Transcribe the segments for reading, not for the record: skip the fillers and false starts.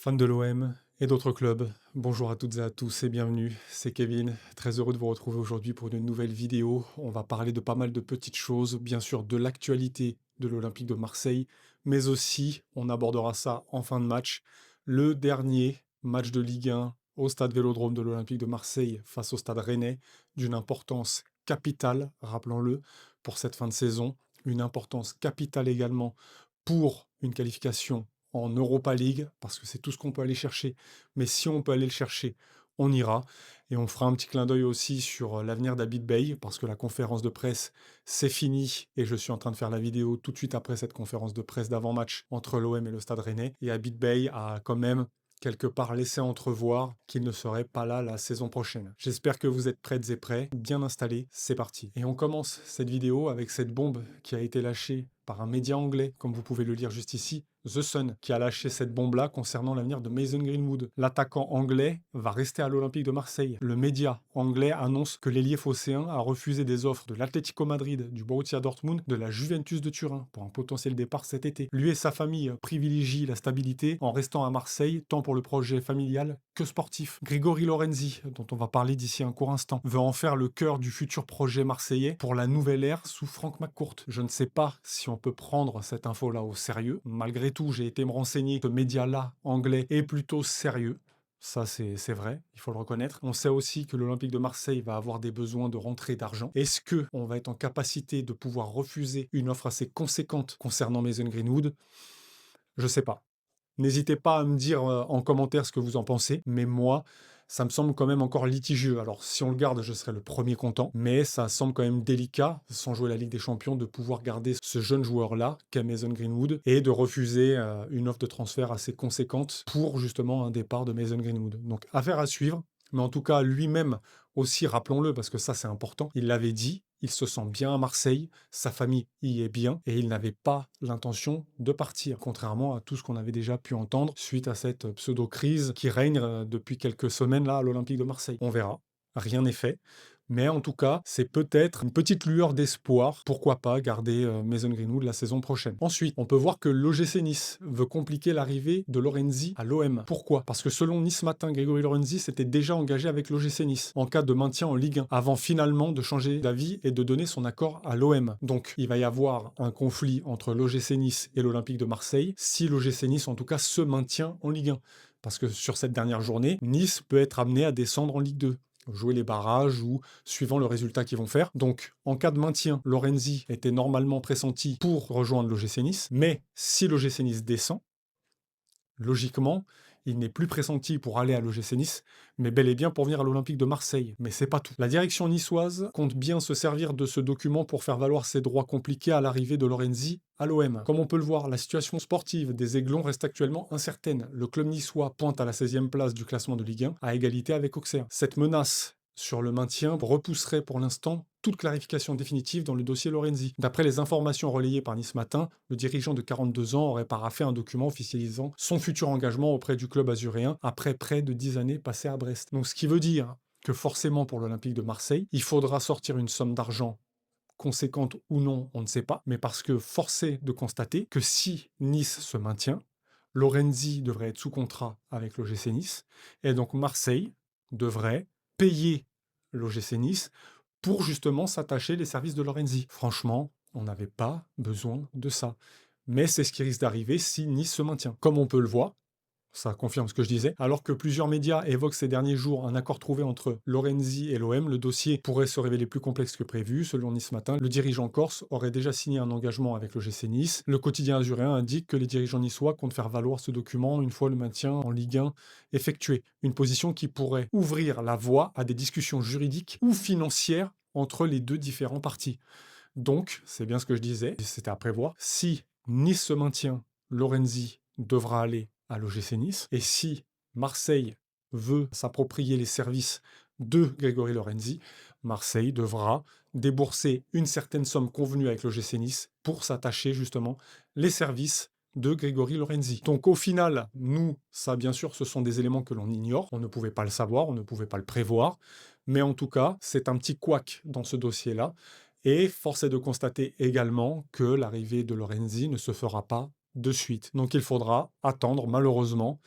Fans de l'OM et d'autres clubs, bonjour à toutes et à tous et bienvenue, c'est Kevin, très heureux de vous retrouver aujourd'hui pour une nouvelle vidéo. On va parler de pas mal de petites choses, bien sûr de l'actualité de l'Olympique de Marseille, mais aussi, on abordera ça en fin de match, le dernier match de Ligue 1 au stade Vélodrome de l'Olympique de Marseille face au stade Rennais, d'une importance capitale, rappelons-le, pour cette fin de saison, une importance capitale également pour une qualification en Europa League, parce que c'est tout ce qu'on peut aller chercher. Mais si on peut aller le chercher, on ira. Et on fera un petit clin d'œil aussi sur l'avenir d'Abid Bey, parce que la conférence de presse, c'est fini. Et je suis en train de faire la vidéo tout de suite après cette conférence de presse d'avant-match entre l'OM et le Stade Rennais. Et Abid Bey a quand même quelque part laissé entrevoir qu'il ne serait pas là la saison prochaine. J'espère que vous êtes prêtes et prêts, bien installés, c'est parti. Et on commence cette vidéo avec cette bombe qui a été lâchée par un média anglais, comme vous pouvez le lire juste ici, The Sun, qui a lâché cette bombe-là concernant l'avenir de Mason Greenwood. L'attaquant anglais va rester à l'Olympique de Marseille. Le média anglais annonce que l'ailier phocéen a refusé des offres de l'Atlético Madrid, du Borussia Dortmund, de la Juventus de Turin pour un potentiel départ cet été. Lui et sa famille privilégient la stabilité en restant à Marseille, tant pour le projet familial que sportif. Grégory Lorenzi, dont on va parler d'ici un court instant, veut en faire le cœur du futur projet marseillais pour la nouvelle ère sous Franck McCourt. Je ne sais pas si on peut prendre cette info-là au sérieux. Malgré tout, j'ai été me renseigner. Ce média-là, anglais, est plutôt sérieux. Ça, c'est vrai, il faut le reconnaître. On sait aussi que l'Olympique de Marseille va avoir des besoins de rentrée d'argent. Est-ce que on va être en capacité de pouvoir refuser une offre assez conséquente concernant Mason Greenwood? Je sais pas. N'hésitez pas à me dire en commentaire ce que vous en pensez, mais moi, ça me semble quand même encore litigieux. Alors, si on le garde, je serai le premier content, mais ça semble quand même délicat, sans jouer la Ligue des Champions, de pouvoir garder ce jeune joueur-là, qu'est Mason Greenwood, et de refuser une offre de transfert assez conséquente pour justement un départ de Mason Greenwood. Donc, affaire à suivre. Mais en tout cas, lui-même aussi, rappelons-le, parce que ça c'est important, il l'avait dit, il se sent bien à Marseille, sa famille y est bien, et il n'avait pas l'intention de partir, contrairement à tout ce qu'on avait déjà pu entendre suite à cette pseudo-crise qui règne depuis quelques semaines là à l'Olympique de Marseille. On verra, rien n'est fait. Mais en tout cas, c'est peut-être une petite lueur d'espoir. Pourquoi pas garder Mason Greenwood la saison prochaine. Ensuite, on peut voir que l'OGC Nice veut compliquer l'arrivée de Lorenzi à l'OM. Pourquoi? Parce que selon Nice Matin, Grégory Lorenzi s'était déjà engagé avec l'OGC Nice en cas de maintien en Ligue 1, avant finalement de changer d'avis et de donner son accord à l'OM. Donc, il va y avoir un conflit entre l'OGC Nice et l'Olympique de Marseille, si l'OGC Nice en tout cas se maintient en Ligue 1. Parce que sur cette dernière journée, Nice peut être amené à descendre en Ligue 2, jouer les barrages ou suivant le résultat qu'ils vont faire. Donc, en cas de maintien, Lorenzi était normalement pressenti pour rejoindre l'OGC Nice, mais si l'OGC Nice descend, logiquement, il n'est plus pressenti pour aller à l'OGC Nice, mais bel et bien pour venir à l'Olympique de Marseille. Mais c'est pas tout. La direction niçoise compte bien se servir de ce document pour faire valoir ses droits compliqués à l'arrivée de Lorenzi à l'OM. Comme on peut le voir, la situation sportive des Aiglons reste actuellement incertaine. Le club niçois pointe à la 16e place du classement de Ligue 1, à égalité avec Auxerre. Cette menace sur le maintien repousserait pour l'instant toute clarification définitive dans le dossier Lorenzi. D'après les informations relayées par Nice Matin, le dirigeant de 42 ans aurait paraphé un document officialisant son futur engagement auprès du club azuréen après près de 10 années passées à Brest. Donc ce qui veut dire que forcément pour l'Olympique de Marseille, il faudra sortir une somme d'argent conséquente ou non, on ne sait pas, mais parce que force est de constater que si Nice se maintient, Lorenzi devrait être sous contrat avec l'OGC Nice, et donc Marseille devrait payer l'OGC Nice pour justement s'attacher les services de Lorenzi. Franchement, on n'avait pas besoin de ça. Mais c'est ce qui risque d'arriver si Nice se maintient. Comme on peut le voir, ça confirme ce que je disais. Alors que plusieurs médias évoquent ces derniers jours un accord trouvé entre Lorenzi et l'OM, le dossier pourrait se révéler plus complexe que prévu. Selon Nice Matin, le dirigeant corse aurait déjà signé un engagement avec le GC Nice. Le quotidien azuréen indique que les dirigeants niçois comptent faire valoir ce document une fois le maintien en Ligue 1 effectué. Une position qui pourrait ouvrir la voie à des discussions juridiques ou financières entre les deux différents partis. Donc, c'est bien ce que je disais, c'était à prévoir. Si Nice se maintient, Lorenzi devra aller à l'OGC Nice. Et si Marseille veut s'approprier les services de Grégory Lorenzi, Marseille devra débourser une certaine somme convenue avec l'OGC Nice pour s'attacher justement les services de Grégory Lorenzi. Donc au final, nous, ça bien sûr, ce sont des éléments que l'on ignore, on ne pouvait pas le savoir, on ne pouvait pas le prévoir, mais en tout cas, c'est un petit couac dans ce dossier-là, et force est de constater également que l'arrivée de Lorenzi ne se fera pas de suite. Donc il faudra attendre, malheureusement,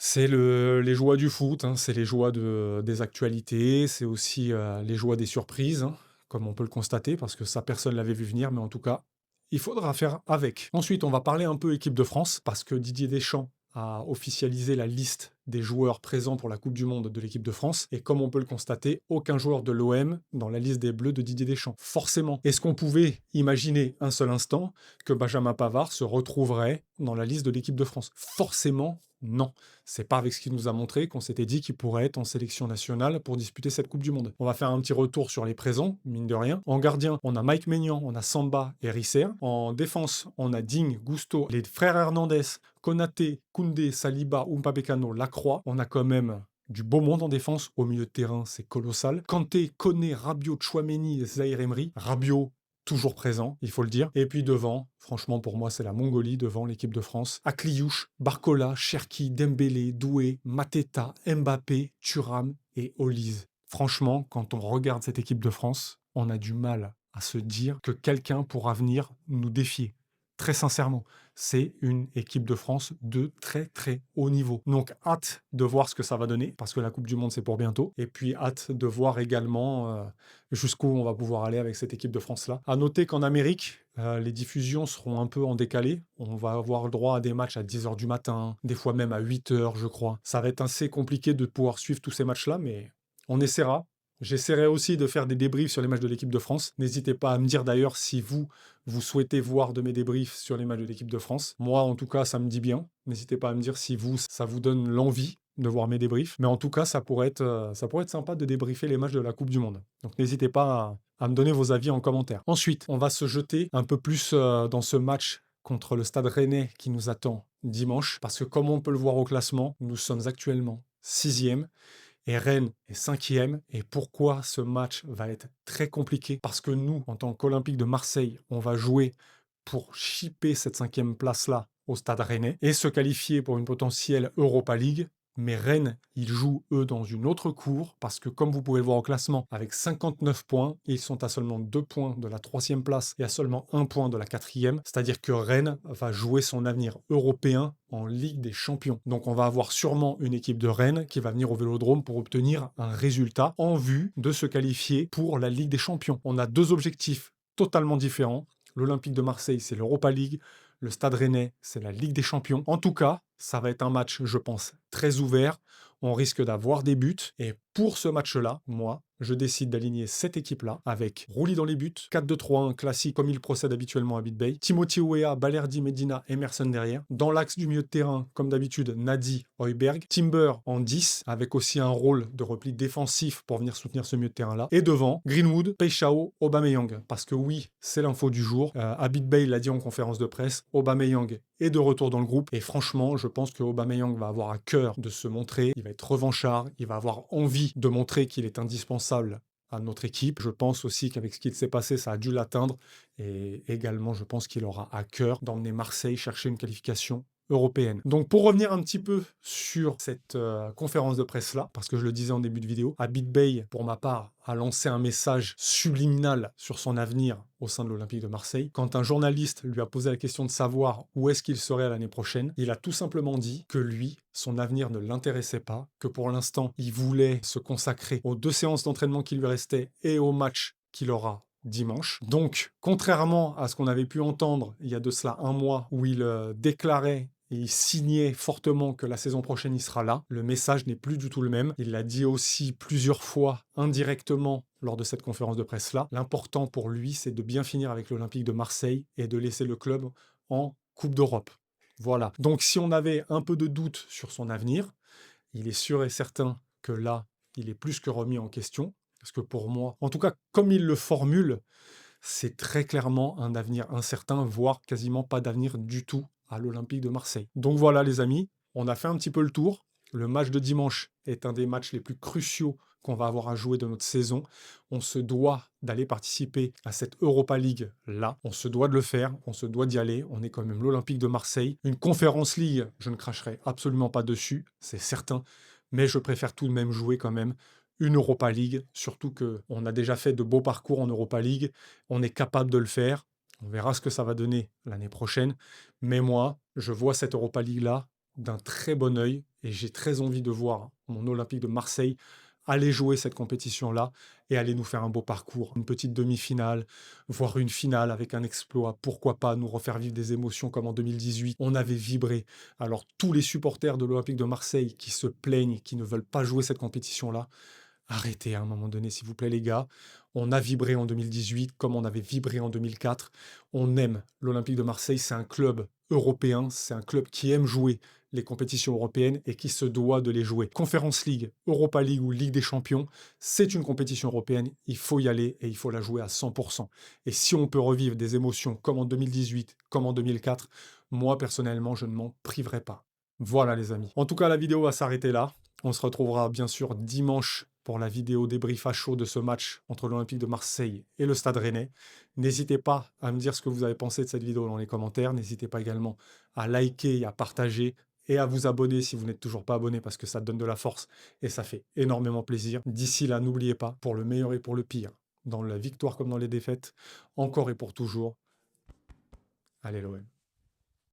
C'est les joies du foot, hein, c'est les joies des actualités, c'est aussi, les joies des surprises, hein, comme on peut le constater, parce que ça, personne l'avait vu venir, mais en tout cas, il faudra faire avec. Ensuite, on va parler un peu équipe de France, parce que Didier Deschamps a officialisé la liste des joueurs présents pour la Coupe du monde de l'équipe de France, et comme on peut le constater, aucun joueur de l'OM dans la liste des Bleus de Didier Deschamps. Forcément. Est-ce qu'on pouvait imaginer un seul instant que Benjamin Pavard se retrouverait dans la liste de l'équipe de France? Forcément, non. C'est pas avec ce qu'il nous a montré qu'on s'était dit qu'il pourrait être en sélection nationale pour disputer cette Coupe du Monde. On va faire un petit retour sur les présents, mine de rien. En gardien, on a Mike Maignan, on a Samba et Risser. En défense, on a Digne, Gusto, les frères Hernandez, Konaté, Koundé, Saliba, Upamecano, Lacroix. On a quand même du beau monde en défense. Au milieu de terrain, c'est colossal. Kanté, Koné, Rabiot, Chouameni, Zahir Emery. Rabiot, toujours présent, il faut le dire. Et puis devant, franchement pour moi c'est la Mongolie devant l'équipe de France. Akliouche, Barcola, Cherki, Dembélé, Doué, Mateta, Mbappé, Thuram et Olise. Franchement, quand on regarde cette équipe de France, on a du mal à se dire que quelqu'un pourra venir nous défier. Très sincèrement, c'est une équipe de France de très très haut niveau. Donc hâte de voir ce que ça va donner, parce que la Coupe du Monde c'est pour bientôt. Et puis hâte de voir également jusqu'où on va pouvoir aller avec cette équipe de France-là. À noter qu'en Amérique, les diffusions seront un peu en décalé. On va avoir le droit à des matchs à 10h du matin, des fois même à 8h, je crois. Ça va être assez compliqué de pouvoir suivre tous ces matchs-là, mais on essaiera. J'essaierai aussi de faire des débriefs sur les matchs de l'équipe de France. N'hésitez pas à me dire d'ailleurs si vous souhaitez voir de mes débriefs sur les matchs de l'équipe de France. Moi, en tout cas, ça me dit bien. N'hésitez pas à me dire si ça vous donne l'envie de voir mes débriefs. Mais en tout cas, ça pourrait être sympa de débriefer les matchs de la Coupe du Monde. Donc n'hésitez pas à me donner vos avis en commentaire. Ensuite, on va se jeter un peu plus dans ce match contre le Stade Rennais qui nous attend dimanche. Parce que comme on peut le voir au classement, nous sommes actuellement 6e. Et Rennes est 5e. Et pourquoi ce match va être très compliqué? Parce que nous, en tant qu'Olympique de Marseille, on va jouer pour chipper cette 5e place-là au Stade Rennais et se qualifier pour une potentielle Europa League. Mais Rennes, ils jouent, eux, dans une autre cour, parce que comme vous pouvez le voir au classement, avec 59 points, ils sont à seulement 2 points de la 3e place et à seulement 1 point de la 4e. C'est-à-dire que Rennes va jouer son avenir européen en Ligue des Champions. Donc on va avoir sûrement une équipe de Rennes qui va venir au Vélodrome pour obtenir un résultat en vue de se qualifier pour la Ligue des Champions. On a deux objectifs totalement différents. L'Olympique de Marseille, c'est l'Europa League. Le Stade Rennais, c'est la Ligue des Champions. En tout cas, ça va être un match, je pense, très ouvert. On risque d'avoir des buts. Et pour ce match-là, moi, je décide d'aligner cette équipe-là avec Rouli dans les buts, 4-2-3-1 classique comme il procède habituellement à BitBay, Timothy Weah, Balerdi, Medina, Emerson derrière. Dans l'axe du milieu de terrain, comme d'habitude, Nadi, Højbjerg, Timber en 10, avec aussi un rôle de repli défensif pour venir soutenir ce milieu de terrain-là. Et devant, Greenwood, Peixao, Aubameyang. Parce que oui, c'est l'info du jour. Abid l'a dit en conférence de presse, Aubameyang est de retour dans le groupe. Et franchement, je pense que Aubameyang va avoir à cœur de se montrer. Il va être revanchard, il va avoir envie de montrer qu'il est indispensable à notre équipe. Je pense aussi qu'avec ce qui s'est passé, ça a dû l'atteindre. Et également, je pense qu'il aura à cœur d'emmener Marseille chercher une qualification européenne. Donc pour revenir un petit peu sur cette conférence de presse-là, parce que je le disais en début de vidéo, Abid Bey, pour ma part, a lancé un message subliminal sur son avenir au sein de l'Olympique de Marseille. Quand un journaliste lui a posé la question de savoir où est-ce qu'il serait l'année prochaine, il a tout simplement dit que lui, son avenir ne l'intéressait pas, que pour l'instant, il voulait se consacrer aux 2 séances d'entraînement qui lui restaient et au match qu'il aura dimanche. Donc, contrairement à ce qu'on avait pu entendre il y a de cela un mois, où il déclarait et il signait fortement que la saison prochaine il sera là, le message n'est plus du tout le même. Il l'a dit aussi plusieurs fois indirectement lors de cette conférence de presse-là. L'important pour lui, c'est de bien finir avec l'Olympique de Marseille et de laisser le club en Coupe d'Europe. Voilà. Donc si on avait un peu de doute sur son avenir, il est sûr et certain que là, il est plus que remis en question. Parce que pour moi, en tout cas, comme il le formule, c'est très clairement un avenir incertain, voire quasiment pas d'avenir du tout à l'Olympique de Marseille. Donc voilà les amis, on a fait un petit peu le tour. Le match de dimanche est un des matchs les plus cruciaux qu'on va avoir à jouer de notre saison. On se doit d'aller participer à cette Europa League là. On se doit de le faire, on se doit d'y aller. On est quand même l'Olympique de Marseille. Une Conference League, je ne cracherai absolument pas dessus, c'est certain. Mais je préfère tout de même jouer quand même une Europa League, surtout qu'on a déjà fait de beaux parcours en Europa League. On est capable de le faire. On verra ce que ça va donner l'année prochaine. Mais moi, je vois cette Europa League-là d'un très bon œil et j'ai très envie de voir mon Olympique de Marseille aller jouer cette compétition-là et aller nous faire un beau parcours, une petite demi-finale, voire une finale avec un exploit. Pourquoi pas nous refaire vivre des émotions comme en 2018. On avait vibré. Alors tous les supporters de l'Olympique de Marseille qui se plaignent, qui ne veulent pas jouer cette compétition-là, arrêtez à un moment donné, s'il vous plaît, les gars. On a vibré en 2018 comme on avait vibré en 2004. On aime l'Olympique de Marseille. C'est un club européen. C'est un club qui aime jouer les compétitions européennes et qui se doit de les jouer. Conference League, Europa League ou Ligue des Champions, c'est une compétition européenne. Il faut y aller et il faut la jouer à 100%. Et si on peut revivre des émotions comme en 2018, comme en 2004, moi, personnellement, je ne m'en priverai pas. Voilà, les amis. En tout cas, la vidéo va s'arrêter là. On se retrouvera bien sûr dimanche pour la vidéo débrief à chaud de ce match entre l'Olympique de Marseille et le Stade Rennais. N'hésitez pas à me dire ce que vous avez pensé de cette vidéo dans les commentaires. N'hésitez pas également à liker et à partager et à vous abonner si vous n'êtes toujours pas abonné parce que ça donne de la force et ça fait énormément plaisir. D'ici là, n'oubliez pas, pour le meilleur et pour le pire, dans la victoire comme dans les défaites, encore et pour toujours, allez l'OM.